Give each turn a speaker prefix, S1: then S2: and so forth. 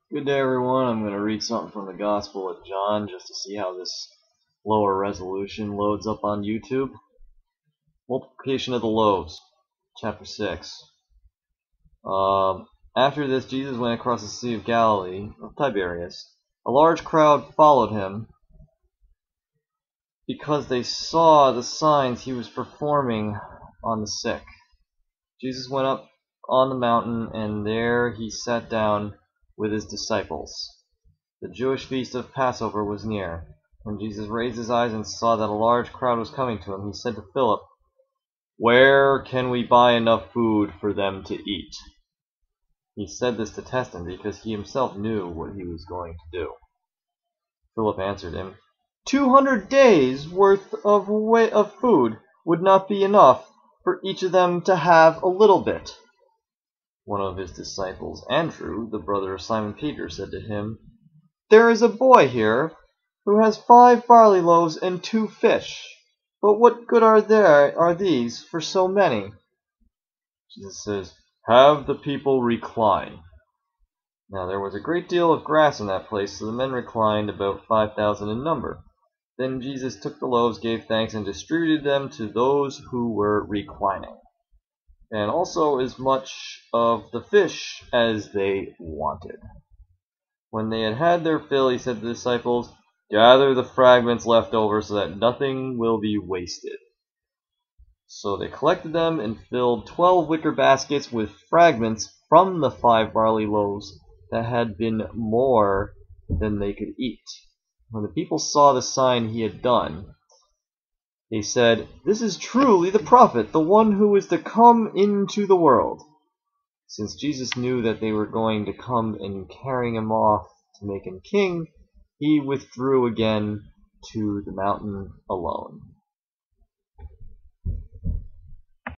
S1: Good day, everyone. I'm going to read something from the Gospel of John just to see how this lower resolution loads up on YouTube. Multiplication of the loaves, chapter 6. After this, Jesus went across the Sea of Galilee, of Tiberias. A large crowd followed him because they saw the signs he was performing on the sick. Jesus went up on the mountain, and there he sat down with his disciples. The Jewish feast of Passover was near. When Jesus raised his eyes and saw that a large crowd was coming to him, he said to Philip, "Where can we buy enough food for them to eat?" He said this to test him, because he himself knew what he was going to do. Philip answered him, 200 days' worth of food would not be enough for each of them to have a little bit. One of his disciples, Andrew, the brother of Simon Peter, said to him, "There is a boy here who has 5 barley loaves and 2 fish. But what good are these for so many?" Jesus says, "Have the people recline." Now there was a great deal of grass in that place, so the men reclined, about 5,000 in number. Then Jesus took the loaves, gave thanks, and distributed them to those who were reclining, and also as much of the fish as they wanted. When they had had their fill, he said to the disciples, "Gather the fragments left over so that nothing will be wasted." So they collected them and filled 12 wicker baskets with fragments from the 5 barley loaves that had been more than they could eat. When the people saw the sign he had done, they said, "This is truly the prophet, the one who is to come into the world." Since Jesus knew that they were going to come and carrying him off to make him king, he withdrew again to the mountain alone.